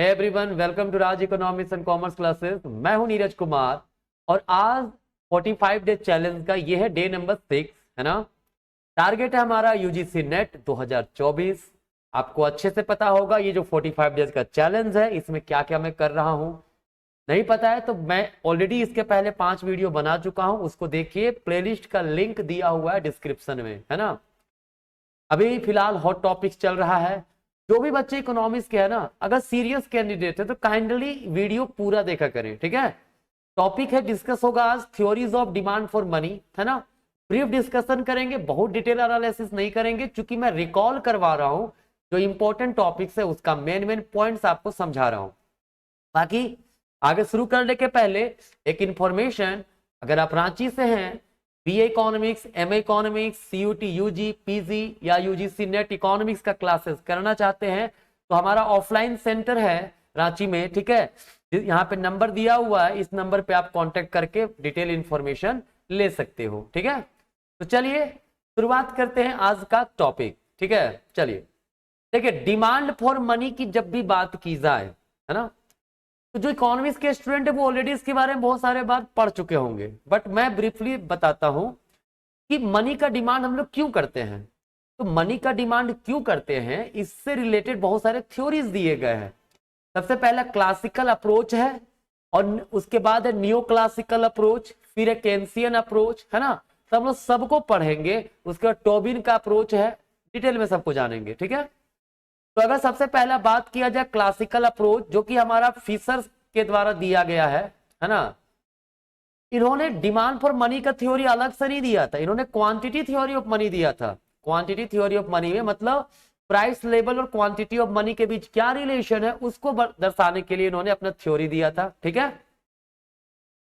Hey everyone, welcome to Raj economics and commerce classes. मैं हूं नीरज कुमार और आज 45 डे चैलेंज का ये है डे नंबर 6, है ना। टारगेट है हमारा यूजीसी नेट 2024। आपको अच्छे से पता होगा ये जो 45 डेज का चैलेंज है इसमें क्या क्या मैं कर रहा हूं। नहीं पता है तो मैं ऑलरेडी इसके पहले 5 वीडियो बना चुका हूं, उसको देखिए। प्लेलिस्ट का लिंक दिया हुआ है डिस्क्रिप्शन में, है ना। अभी फिलहाल हॉट टॉपिक्स चल रहा है। जो भी बच्चे इकोनॉमिक्स के है ना, अगर सीरियस कैंडिडेट है तो काइंडली वीडियो पूरा देखा करें, ठीक है। टॉपिक है, डिस्कस होगा आज theories of demand for money, है ना। ब्रीफ डिस्कशन करेंगे, बहुत डिटेल एनालिसिस नहीं करेंगे, क्योंकि मैं रिकॉल करवा रहा हूं जो इंपॉर्टेंट टॉपिक्स है उसका मेन पॉइंट्स आपको समझा रहा हूं। बाकी आगे शुरू करने के पहले एक इंफॉर्मेशन, अगर आप रांची से हैं, BA economics, MA economics, CUET UG, PG या यूजीसी नेट इकोनॉमिक्स का क्लासेस करना चाहते हैं तो हमारा ऑफलाइन सेंटर है रांची में, ठीक है। यहाँ पे नंबर दिया हुआ है, इस नंबर पे आप कांटेक्ट करके डिटेल इंफॉर्मेशन ले सकते हो, ठीक है। तो चलिए शुरुआत करते हैं आज का टॉपिक, ठीक है। चलिए देखिए, डिमांड फॉर मनी की जब भी बात की जाए, है ना, तो जो इकोनॉमिक्स के स्टूडेंट है वो ऑलरेडी इसके बारे में बहुत सारे बात पढ़ चुके होंगे, बट मैं ब्रीफली बताता हूं कि मनी का डिमांड हम लोग क्यों करते हैं। तो मनी का डिमांड क्यों करते हैं, इससे रिलेटेड बहुत सारे थ्योरीज दिए गए हैं। सबसे पहला क्लासिकल अप्रोच है और उसके बाद है न्यू क्लासिकल अप्रोच, फिर है केन्सियन अप्रोच, है ना। तो हम लोग सबको पढ़ेंगे। उसके बाद टोबिन का अप्रोच है, डिटेल में सबको जानेंगे, ठीक है। तो अगर सबसे पहला बात किया जाए क्लासिकल अप्रोच, जो कि हमारा फिशर के द्वारा दिया गया है ना। इन्होंने डिमांड फॉर मनी का थ्योरी अलग से नहीं दिया था, इन्होंने क्वांटिटी थ्योरी ऑफ मनी दिया था। क्वांटिटी थ्योरी ऑफ मनी में मतलब प्राइस लेवल और क्वांटिटी ऑफ मनी के बीच क्या रिलेशन है उसको दर्शाने के लिए इन्होंने अपना थ्योरी दिया था, ठीक है।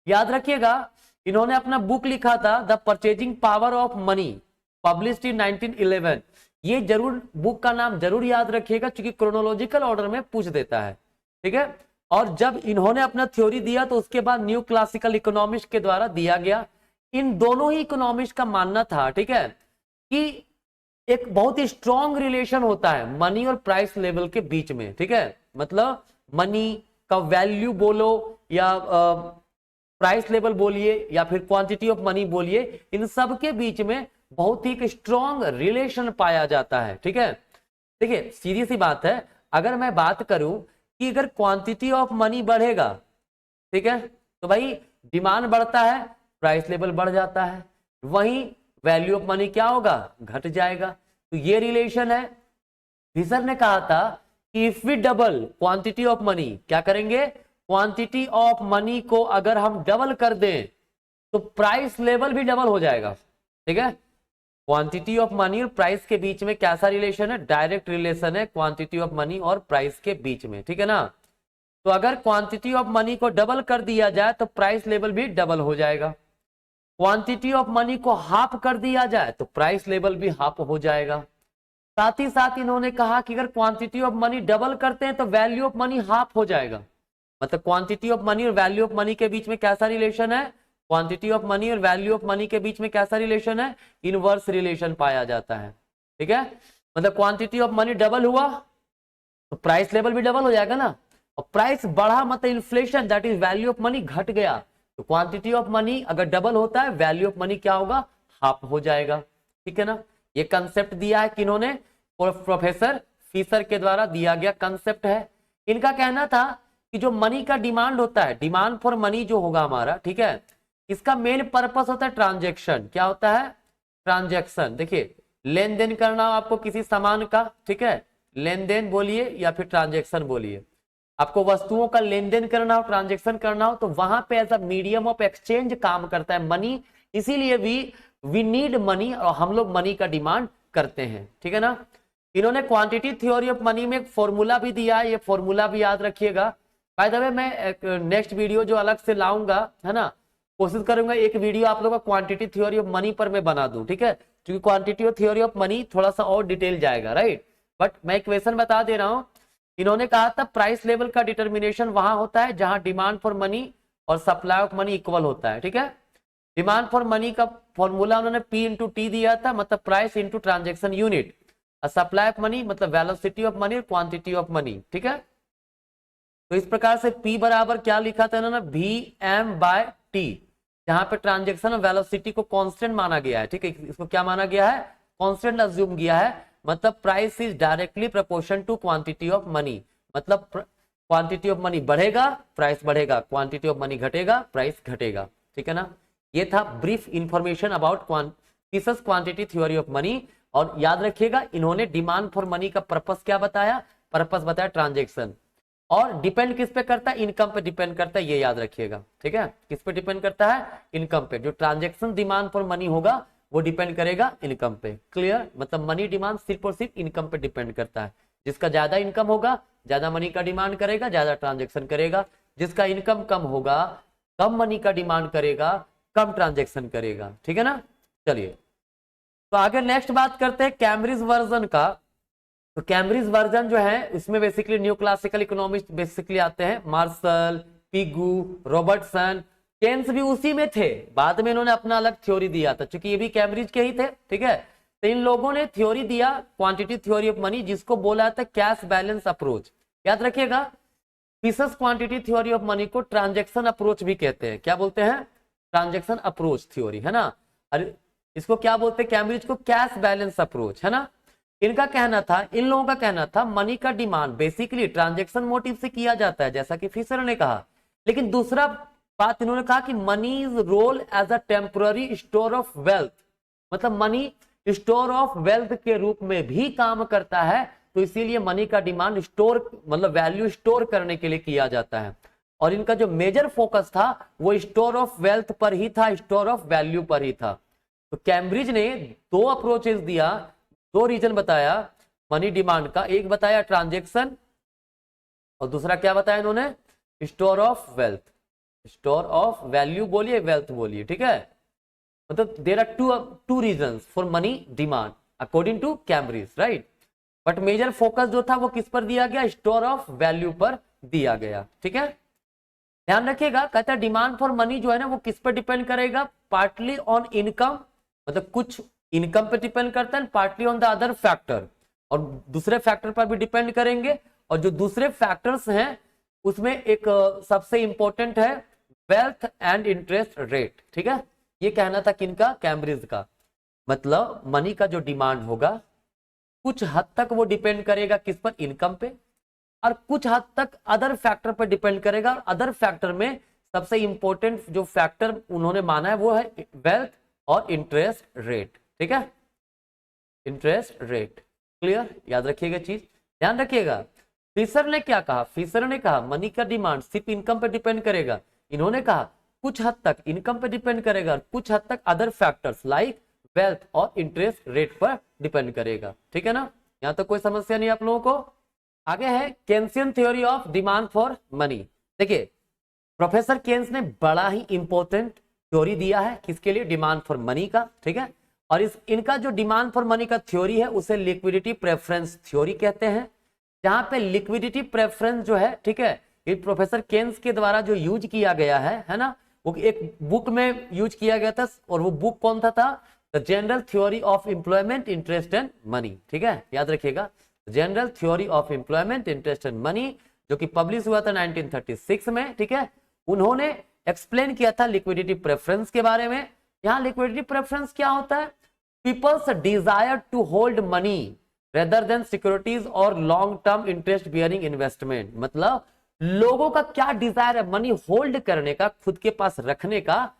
याद रखिएगा, इन्होंने अपना बुक लिखा था the purchasing power of money, published in 1911। ये जरूर बुक का नाम जरूर याद रखिएगा, क्योंकि क्रोनोलॉजिकल ऑर्डर में पूछ देता है, ठीक है। और जब इन्होंने अपना थ्योरी दिया तो उसके बाद न्यू क्लासिकल इकोनॉमिक्स के द्वारा दिया गया। इन दोनों ही इकोनॉमिक्स का मानना था, ठीक है, कि एक बहुत ही स्ट्रॉन्ग रिलेशन होता है मनी और प्राइस लेवल के बीच में, ठीक है। मतलब मनी का वैल्यू बोलो या प्राइस लेवल बोलिए या फिर क्वांटिटी ऑफ मनी बोलिए, इन सब के बीच में बहुत ही स्ट्रॉन्ग रिलेशन पाया जाता है, ठीक है। देखिए सीधी सी बात है, अगर मैं बात करूं कि अगर क्वांटिटी ऑफ मनी बढ़ेगा, ठीक है, तो भाई डिमांड बढ़ता है, प्राइस लेवल बढ़ जाता है, वहीं वैल्यू ऑफ मनी क्या होगा, घट जाएगा। तो ये रिलेशन है। फिशर ने कहा था कि if we double quantity of money, क्या करेंगे, क्वांटिटी ऑफ मनी को अगर हम डबल कर दें तो प्राइस लेवल भी डबल हो जाएगा, ठीक है। क्वांटिटी ऑफ मनी और प्राइस के बीच में कैसा रिलेशन है, डायरेक्ट रिलेशन है क्वांटिटी ऑफ मनी और प्राइस के बीच में, ठीक है ना। तो अगर क्वांटिटी ऑफ मनी को डबल कर दिया जाए तो प्राइस लेवल भी डबल हो जाएगा। क्वांटिटी ऑफ मनी को हाफ कर दिया जाए तो प्राइस लेवल भी हाफ हो जाएगा। साथ ही साथ इन्होंने कहा कि अगर क्वांटिटी ऑफ मनी डबल करते हैं तो वैल्यू ऑफ मनी हाफ हो जाएगा। मतलब क्वांटिटी ऑफ मनी और वैल्यू ऑफ मनी के बीच में कैसा रिलेशन है, क्वांटिटी ऑफ मनी और वैल्यू ऑफ मनी के बीच में कैसा रिलेशन है, इनवर्स रिलेशन पाया जाता है, ठीक है। मतलब क्वांटिटी ऑफ मनी डबल हुआ तो प्राइस लेवल भी डबल हो जाएगा ना, और प्राइस बढ़ा मतलब inflation, that is value of money घट गया, तो क्वांटिटी ऑफ मनी अगर डबल होता है वैल्यू ऑफ मनी क्या होगा, हाफ हो जाएगा, ठीक है ना। ये कंसेप्ट दिया है किन्होंने, प्रोफेसर फिशर के द्वारा दिया गया कंसेप्ट है। इनका कहना था कि जो मनी का डिमांड होता है, डिमांड फॉर मनी जो होगा हमारा, ठीक है, इसका मेन पर्पस होता है ट्रांजैक्शन। क्या होता है, ट्रांजैक्शन। देखिए लेन देन करना हो आपको किसी सामान का, ठीक है, लेन देन बोलिए या फिर ट्रांजैक्शन बोलिए। आपको वस्तुओं का लेन देन करना हो, ट्रांजैक्शन करना हो, तो वहां पे as a medium of exchange काम करता है मनी। इसीलिए वी नीड मनी, और हम लोग मनी का डिमांड करते हैं, ठीक है ना। इन्होंने क्वांटिटी थ्योरी ऑफ मनी में एक फॉर्मूला भी दिया है, ये फॉर्मूला भी याद रखिएगा। बाय द वे मैं नेक्स्ट वीडियो जो अलग से लाऊंगा, है ना, कोशिश करूंगा एक वीडियो आप लोगों का क्वांटिटी थ्योरी ऑफ मनी पर मैं बना दूं, ठीक है, क्योंकि क्वांटिटी और थ्योरी ऑफ मनी थोड़ा सा और डिटेल जाएगा, राइट। बट मैं इक्वेशन बता दे रहा हूं। इन्होंने कहा था प्राइस लेवल का डिटर्मिनेशन वहां होता है जहां डिमांड फॉर मनी और सप्लाई ऑफ मनी इक्वल होता है, ठीक है। डिमांड फॉर मनी का फॉर्मूला उन्होंने P इंटू टी दिया था, मतलब price into transaction unit. Supply of money मतलब वेलोसिटी ऑफ मनी और क्वांटिटी ऑफ मनी, ठीक है। तो इस प्रकार से P बराबर क्या लिखा था इन्होंने, VM/T, जहां पे ट्रांजेक्शन वेलोसिटी को कांस्टेंट माना गया है, ठीक है, इसको क्या माना गया है, कांस्टेंट अज्यूम किया है, मतलब price is directly proportion to quantity of money, मतलब क्वांटिटी ऑफ मनी बढ़ेगा प्राइस बढ़ेगा, क्वांटिटी ऑफ मनी घटेगा प्राइस घटेगा, ठीक है ना। ये था brief information about Fisher's quantity theory of money. और याद रखिएगा इन्होंने डिमांड फॉर मनी का पर्पस क्या बताया, पर्पस बताया ट्रांजेक्शन, और डिपेंड किस पे करता है, इनकम पे डिपेंड करता है, ये याद रखिएगा, ठीक है, किस पे डिपेंड करता है, इनकम पे। जो ट्रांजेक्शन डिमांड फॉर मनी होगा वो डिपेंड करेगा इनकम पे, क्लियर, मतलब मनी डिमांड सिर्फ और सिर्फ इनकम पे डिपेंड करता है। जिसका ज्यादा इनकम होगा ज्यादा मनी का डिमांड करेगा, ज्यादा ट्रांजेक्शन करेगा, जिसका इनकम कम होगा कम मनी का डिमांड करेगा, कम ट्रांजेक्शन करेगा, ठीक है ना। चलिए तो आगे नेक्स्ट बात करते हैं कैम्ब्रिज वर्जन का। तो कैम्ब्रिज वर्जन जो है इसमें basically new classical economist basically आते हैं, मार्शल, पिगू, रॉबर्टसन, केन्स भी उसी में थे, बाद में इन्होंने अपना अलग थ्योरी दिया था, क्योंकि ये भी कैम्ब्रिज के ही थे, ठीक है। तो इन लोगों ने थ्योरी दिया क्वांटिटी थ्योरी ऑफ मनी, जिसको बोला था कैश बैलेंस अप्रोच। याद रखिएगा Fisher's quantity theory of money को ट्रांजेक्शन अप्रोच भी कहते हैं, क्या बोलते हैं, ट्रांजेक्शन अप्रोच थ्योरी, है ना। अरे इसको क्या बोलते हैं, कैम्ब्रिज को कैश बैलेंस अप्रोच, है ना। इनका कहना था, इन लोगों का कहना था मनी का डिमांड बेसिकली ट्रांजैक्शन मोटिव से किया जाता है, जैसा कि फिशर ने कहा। लेकिन दूसरा बात इन्होंने कहा कि money is role as a temporary store of wealth, मतलब मनी स्टोर ऑफ वेल्थ के रूप में भी काम करता है, तो इसीलिए मनी का डिमांड स्टोर मतलब वैल्यू स्टोर करने के लिए किया जाता है। और इनका जो मेजर फोकस था वो स्टोर ऑफ वेल्थ पर ही था, स्टोर ऑफ वैल्यू पर ही था। तो कैम्ब्रिज ने दो अप्रोचेस दिया, दो रीजन बताया मनी डिमांड का, एक बताया ट्रांजैक्शन और दूसरा क्या बताया इन्होंने, store of wealth, store of value बोलिए वेल्थ बोलिए, ठीक है। मतलब there are two reasons for money demand according to Cambridge, right. But major focus जो था वो किस पर दिया गया, स्टोर ऑफ वैल्यू पर दिया गया, ठीक है। ध्यान रखिएगा, कहता है डिमांड फॉर मनी जो है ना वो किस पर डिपेंड करेगा, पार्टली ऑन इनकम, मतलब कुछ इनकम पे डिपेंड करता है, partly on the other factor, और दूसरे फैक्टर पर भी डिपेंड करेंगे। और जो दूसरे फैक्टर्स हैं उसमें एक सबसे इंपॉर्टेंट है वेल्थ एंड इंटरेस्ट रेट, ठीक है। ये कहना था किनका, कैम्ब्रिज का। मतलब मनी का जो डिमांड होगा कुछ हद तक वो डिपेंड करेगा किस पर, इनकम पे, और कुछ हद तक अदर फैक्टर पर डिपेंड करेगा। और अदर फैक्टर में सबसे इंपॉर्टेंट जो फैक्टर उन्होंने माना है वो है वेल्थ और इंटरेस्ट रेट, ठीक है, इंटरेस्ट रेट, क्लियर, याद रखिएगा चीज, ध्यान रखिएगा। फिशर ने क्या कहा, फिशर ने कहा मनी का डिमांड सिर्फ इनकम पे डिपेंड करेगा, इन्होंने कहा कुछ हद तक इनकम पे डिपेंड करेगा, कुछ हद तक अदर फैक्टर्स लाइक वेल्थ और इंटरेस्ट रेट पर डिपेंड करेगा, ठीक है ना। यहां तक कोई समस्या नहीं आप लोगों को। आगे है Keynesian theory of demand for money. देखिए प्रोफेसर केन्स ने बड़ा ही इंपॉर्टेंट थ्योरी दिया है किसके लिए, डिमांड फॉर मनी का, ठीक है। और इनका जो डिमांड फॉर मनी का थ्योरी है उसे लिक्विडिटी प्रेफरेंस थ्योरी कहते हैं, जहां पे लिक्विडिटी प्रेफरेंस जो है, ठीक है, ये प्रोफेसर केन्स के द्वारा जो यूज किया गया है ना, वो एक बुक में यूज किया गया था, और वो बुक कौन था the general theory of employment interest and money, ठीक है, याद रखिएगा, general theory of employment interest and money, जो कि पब्लिश हुआ था 1936 में, ठीक है। उन्होंने एक्सप्लेन किया था लिक्विडिटी प्रेफरेंस के बारे में। यहां लिक्विडिटी प्रेफरेंस क्या होता है, people's desire to hold money rather than securities और long term interest bearing investment, मतलब लोगों का क्या डिजायर है, मनी होल्ड करने का, खुद के पास रखने का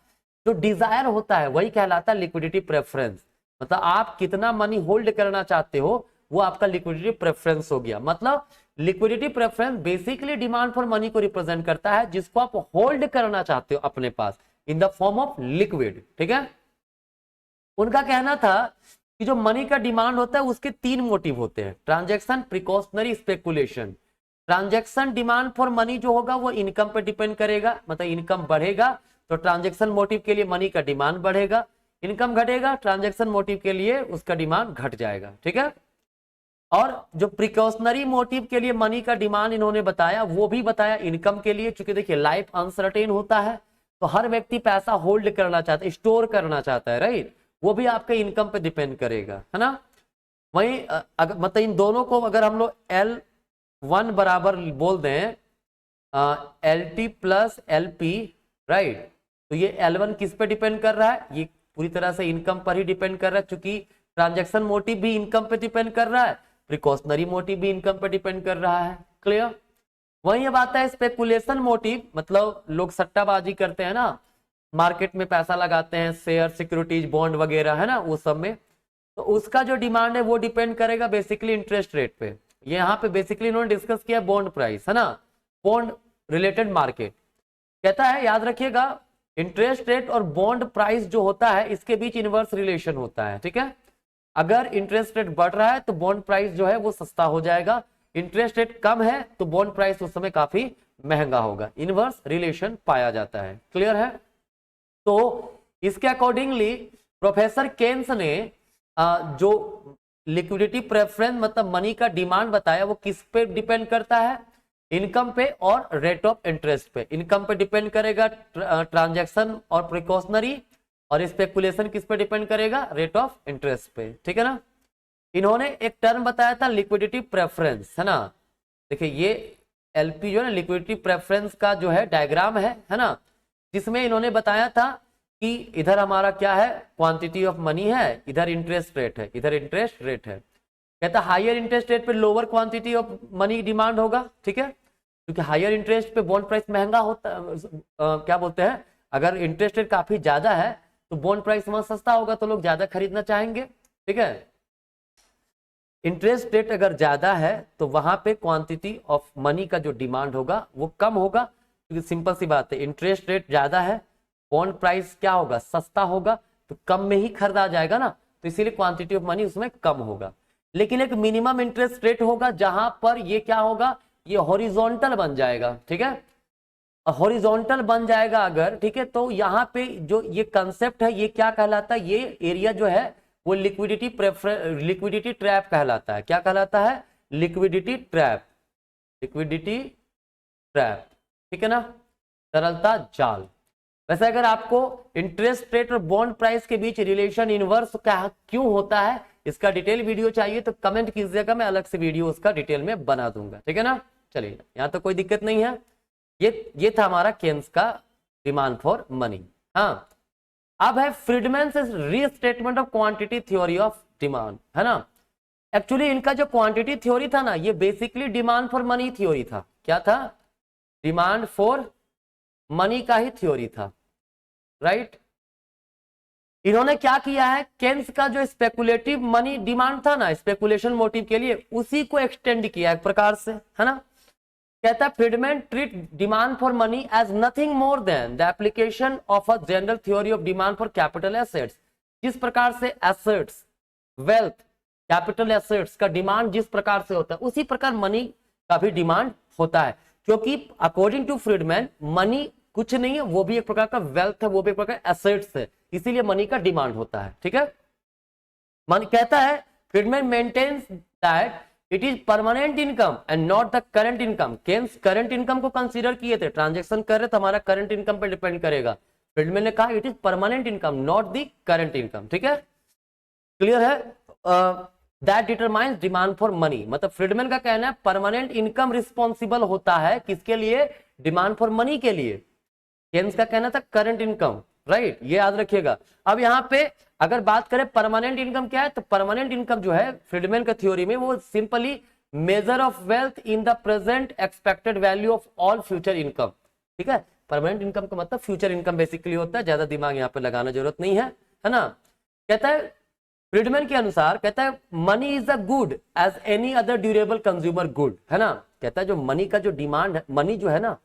जो डिजायर होता है वही कहलाता है लिक्विडिटी प्रेफरेंस। मतलब आप कितना मनी होल्ड करना चाहते हो वो आपका लिक्विडिटी प्रेफरेंस हो गया। मतलब liquidity preference basically demand for money को रिप्रेजेंट करता है, जिसको आप होल्ड करना चाहते हो अपने पास in the form of liquid, ठीक है। उनका कहना था कि जो मनी का डिमांड होता है उसके तीन मोटिव होते हैं, transaction, precautionary, speculation. Transaction demand for money जो होगा वो इनकम पर डिपेंड करेगा, मतलब इनकम बढ़ेगा तो ट्रांजैक्शन मोटिव के लिए मनी का डिमांड बढ़ेगा, इनकम घटेगा ट्रांजैक्शन मोटिव के लिए उसका डिमांड घट जाएगा, ठीक है। और जो प्रिकॉशनरी मोटिव के लिए मनी का डिमांड इन्होंने बताया वो भी बताया इनकम के लिए, क्योंकि देखिए लाइफ अनसर्टेन होता है तो हर व्यक्ति पैसा होल्ड करना चाहता है, स्टोर करना चाहता है, राइट, वो भी आपके इनकम पे डिपेंड करेगा, है ना। वहीं अगर मतलब इन दोनों को अगर हम लोग L1 बराबर बोल दें LT प्लस LP, राइट। तो ये L1 किस पे डिपेंड कर रहा है? ये पूरी तरह से इनकम पर ही डिपेंड कर रहा है, क्योंकि ट्रांजैक्शन मोटिव भी इनकम पे डिपेंड कर रहा है, प्रिकॉशनरी मोटिव भी इनकम पे डिपेंड कर रहा है। क्लियर? वहीं अब आता है स्पेकुलेशन मोटिव, मतलब लोग सट्टाबाजी करते हैं ना, मार्केट में पैसा लगाते हैं, शेयर, सिक्योरिटीज, बॉन्ड वगैरह, है ना, वो सब में। तो उसका जो डिमांड है वो डिपेंड करेगा बेसिकली इंटरेस्ट रेट पे। यहाँ पे बेसिकली इन्होंने डिस्कस किया बॉन्ड प्राइस, है ना, बॉन्ड रिलेटेड मार्केट। कहता है याद रखिएगा, इंटरेस्ट रेट और बॉन्ड प्राइस जो होता है इसके बीच इनवर्स रिलेशन होता है, ठीक है। अगर इंटरेस्ट रेट बढ़ रहा है तो बॉन्ड प्राइस जो है वो सस्ता हो जाएगा, इंटरेस्ट रेट कम है तो बॉन्ड प्राइस उस समय काफी महंगा होगा। इनवर्स रिलेशन पाया जाता है। क्लियर है? तो इसके अकॉर्डिंगली प्रोफेसर केन्स ने जो लिक्विडिटी प्रेफरेंस मतलब मनी का डिमांड बताया वो किस पे डिपेंड करता है? इनकम पे और रेट ऑफ इंटरेस्ट पे। इनकम पे डिपेंड करेगा ट्रांजैक्शन और प्रिकॉशनरी, और स्पेकुलेशन किस पे डिपेंड करेगा? रेट ऑफ इंटरेस्ट पे, ठीक है ना। इन्होंने एक टर्म बताया था लिक्विडिटी प्रेफरेंस, है ना। देखिए ये LP जो है ना, लिक्विडिटी प्रेफरेंस का जो है डायग्राम है ना, जिसमें इन्होंने बताया था कि इधर हमारा क्या है? क्वांटिटी ऑफ मनी है, इधर इंटरेस्ट रेट है, इधर इंटरेस्ट रेट है। कहता हायर इंटरेस्ट रेट पे lower quantity of money demand होगा, ठीक है, क्योंकि हायर इंटरेस्ट पे बॉन्ड प्राइस महंगा होता है। क्या बोलते हैं, अगर इंटरेस्ट रेट काफी ज्यादा है तो बॉन्ड प्राइस वहां सस्ता होगा तो लोग ज्यादा खरीदना चाहेंगे, ठीक है। इंटरेस्ट रेट अगर ज्यादा है तो वहां पे क्वांटिटी ऑफ मनी का जो डिमांड होगा वो कम होगा, क्योंकि सिंपल सी बात है, इंटरेस्ट रेट ज्यादा है, बॉन्ड प्राइस क्या होगा? सस्ता होगा, तो कम में ही खरीदा जाएगा ना, तो इसीलिए क्वांटिटी ऑफ मनी उसमें कम होगा। लेकिन एक मिनिमम इंटरेस्ट रेट होगा जहां पर ये क्या होगा? ये हॉरिजॉन्टल बन जाएगा, ठीक है। हॉरिजॉन्टल बन जाएगा अगर, ठीक है, तो यहाँ पे जो ये कंसेप्ट है ये क्या कहलाता है? ये एरिया जो है वो लिक्विडिटी ट्रैप कहलाता है। क्या कहलाता है? लिक्विडिटी ट्रैप, लिक्विडिटी ट्रैप, ठीक है ना, तरलता जाल। वैसे अगर आपको इंटरेस्ट रेट और बॉन्ड प्राइस के बीच रिलेशन इनवर्स क्या क्यों होता है, इसका डिटेल वीडियो चाहिए तो कमेंट कीजिएगा, मैं अलग से वीडियो उसका डिटेल में बना दूंगा, ठीक है ना। चलिए, यहाँ तो कोई दिक्कत नहीं है। ये था हमारा केन्स का डिमांड फॉर मनी। हाँ, अब है Friedman's restatement of quantity theory of demand, है ना। एक्चुअली इनका जो क्वांटिटी थ्योरी था ना, ये basically demand for money theory था। क्या था? डिमांड फॉर मनी का ही थ्योरी था, राइट। इन्होंने क्या किया है, केन्स का जो स्पेकुलेटिव मनी डिमांड था ना, स्पेकुलेशन मोटिव के लिए, उसी को एक्सटेंड किया एक प्रकार से, है ना। कहता है Friedman treat demand for money as nothing more than the application of a general theory of demand for capital assets. जिस प्रकार से एसेट्स, वेल्थ, कैपिटल एसेट्स का डिमांड जिस प्रकार से होता है उसी प्रकार मनी का भी डिमांड होता है, क्योंकि अकॉर्डिंग टू फ्रीडमैन मनी कुछ नहीं है, वो भी एक प्रकार का वेल्थ है, वो भी एक प्रकार एसेट्स है, इसीलिए मनी का डिमांड होता है, ठीक है। मन कहता है Friedman maintains that it is permanent income and not the current income. Keynes current income को कंसीडर किए थे, ट्रांजैक्शन कर रहे तो हमारा करंट इनकम पे डिपेंड करेगा। फ्रीडमैन ने कहा it is permanent income not the current income, ठीक है, क्लियर है। That determines demand for money, मतलब फ्रीडमैन का कहना है परमानेंट इनकम रिस्पॉन्सिबल होता है किसके लिए? डिमांड फॉर मनी के लिए। केन्स का कहना था करंट इनकम, राइट, ये याद रखिएगा। अब यहाँ पे अगर बात करें परमानेंट इनकम क्या है, तो परमानेंट इनकम जो है फ्रीडमैन का थ्योरी में वो simply measure of wealth in the present expected value of all future income, ठीक है। परमानेंट इनकम का मतलब फ्यूचर इनकम बेसिकली होता है, ज्यादा दिमाग यहाँ पे लगाना जरूरत नहीं है ना। कहता है फ्रीडमैन के अनुसार, कहता है money is a good as any other durable consumer good, है ना। कहता है जो मनी का जो डिमांड है, मनी जो है ना,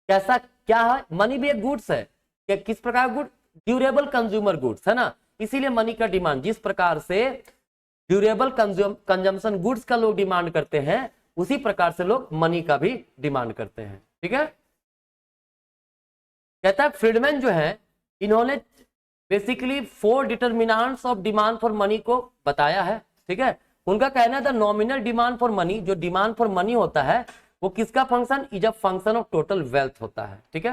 कैसा क्या है? मनी भी एक गुड्स है, क्या किस प्रकार गुड? ड्यूरेबल कंज्यूमर गुड्स, है ना, इसीलिए मनी का डिमांड जिस प्रकार से ड्यूरेबल कंजम्पशन गुड्स का लोग डिमांड करते हैं उसी प्रकार से लोग मनी का भी डिमांड करते हैं, ठीक है। कहता है फ्रीडमैन जो है इन्होंने basically 4 determinants of demand for money को बताया है, ठीक है। उनका कहना था नॉमिनल डिमांड फॉर मनी, जो डिमांड फॉर मनी होता है वो किसका function? Is a function of total wealth होता है, ठीक है।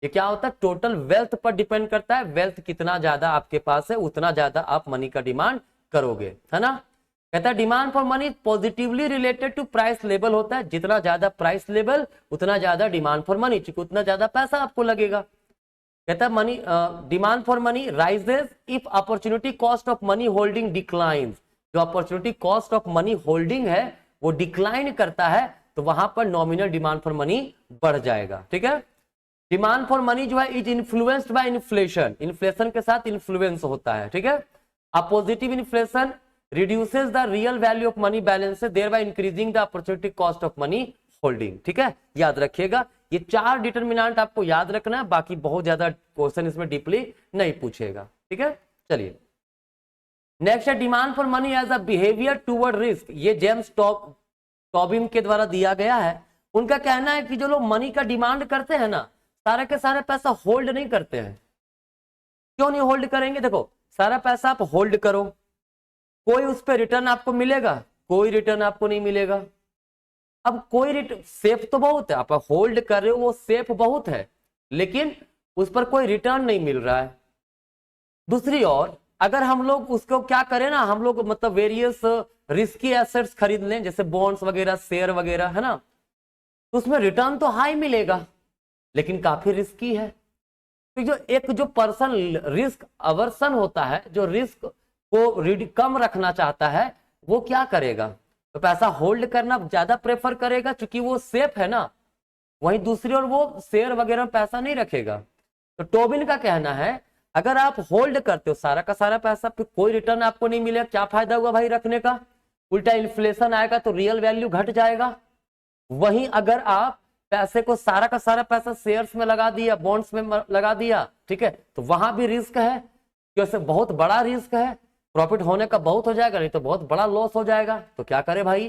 ये क्या होता है? टोटल वेल्थ पर डिपेंड करता है, वेल्थ कितना ज्यादा आपके पास है उतना ज्यादा आप मनी का डिमांड करोगे, है ना। कहता है demand for money positively related to price level होता है, जितना ज्यादा प्राइस लेवल उतना ज्यादा डिमांड फॉर मनी, क्योंकि उतना ज्यादा पैसा आपको लगेगा। कहता है money demand for money rises if opportunity cost of money holding declines, जो opportunity cost of money holding है वो डिक्लाइन करता है तो वहां पर नॉमिनल डिमांड फॉर मनी बढ़ जाएगा। ठीक है, डिमांड फॉर मनी जो है is influenced by inflation, inflation के साथ इन्फ्लुएंस होता है। ठीक है, a positive inflation reduces the real value of money balance thereby increasing the opportunity cost of money holding। ठीक है, याद रखिएगा ये 4 डिटरमिनेंट आपको याद रखना है, बाकी बहुत ज्यादा क्वेश्चन इसमें डीपली नहीं पूछेगा। ठीक है, चलिए नेक्स्ट है demand for money as a behaviour toward risk. ये जेम्स टॉबिन के द्वारा दिया गया है। उनका कहना है कि जो लोग मनी का डिमांड करते हैं ना, सारे के सारे पैसा होल्ड नहीं करते हैं। क्यों नहीं होल्ड करेंगे? देखो सारा पैसा आप होल्ड करो, कोई उस पर रिटर्न आपको मिलेगा? कोई रिटर्न आपको नहीं मिलेगा। अब कोई रिटर्न सेफ तो बहुत है, आप होल्ड कर रहे हो वो सेफ बहुत है, लेकिन उस पर कोई रिटर्न नहीं मिल रहा है। दूसरी ओर अगर हम लोग उसको क्या करें ना, हम लोग मतलब वेरियस रिस्की एसेट्स खरीद लें जैसे बॉन्ड्स वगैरह, शेयर वगैरह, है ना, तो उसमें रिटर्न तो हाई मिलेगा लेकिन काफी रिस्की है। तो जो पर्सन रिस्क अवर्सन होता है, जो रिस्क को कम रखना चाहता है, वो क्या करेगा? तो पैसा होल्ड करना ज्यादा प्रेफर करेगा क्योंकि वो सेफ है ना। वहीं दूसरी ओर वो शेयर वगैरह में पैसा नहीं रखेगा। तो टोबिन का कहना है अगर आप होल्ड करते हो सारा का सारा पैसा, फिर कोई रिटर्न आपको नहीं मिलेगा, क्या फायदा हुआ भाई रखने का? उल्टा इन्फ्लेशन आएगा तो रियल वैल्यू घट जाएगा। वहीं अगर आप पैसे को सारा का सारा पैसा शेयर्स में लगा दिया, बॉन्ड्स में लगा दिया, ठीक है, तो वहां भी रिस्क है, क्योंकि बहुत बड़ा रिस्क है, प्रॉफिट होने का बहुत हो जाएगा, नहीं तो बहुत बड़ा लॉस हो जाएगा। तो क्या करे भाई?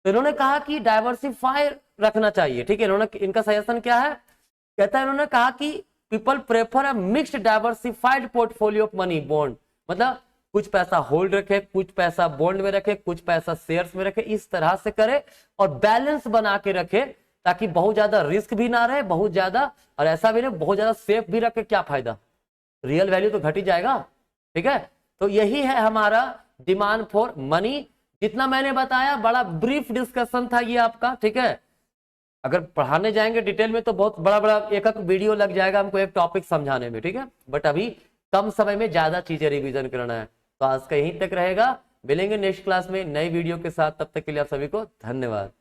तो इन्होंने कहा कि डाइवर्सिफाई रखना चाहिए। ठीक है, इनका सजेशन क्या है? कहता है इन्होंने कहा कि people prefer a mixed diversified portfolio of money bond, मतलब कुछ पैसा होल्ड रखे, कुछ पैसा बॉन्ड में रखे, कुछ पैसा शेयर्स में रखे, इस तरह से करे और बैलेंस बना के रखे ताकि बहुत ज्यादा रिस्क भी ना रहे, बहुत ज्यादा, और ऐसा भी नहीं बहुत ज्यादा सेफ भी रखे। क्या फायदा? रियल वैल्यू तो घट ही जाएगा। ठीक है, तो यही है हमारा डिमांड फॉर मनी। जितना मैंने बताया बड़ा ब्रीफ डिस्कशन था ये आपका। ठीक है, अगर पढ़ाने जाएंगे डिटेल में तो बहुत बड़ा बड़ा एक वीडियो लग जाएगा हमको एक टॉपिक समझाने में। ठीक है, बट अभी कम समय में ज्यादा चीजें रिवीजन करना है, तो आज का यहीं तक रहेगा। मिलेंगे नेक्स्ट क्लास में नई वीडियो के साथ, तब तक के लिए आप सभी को धन्यवाद।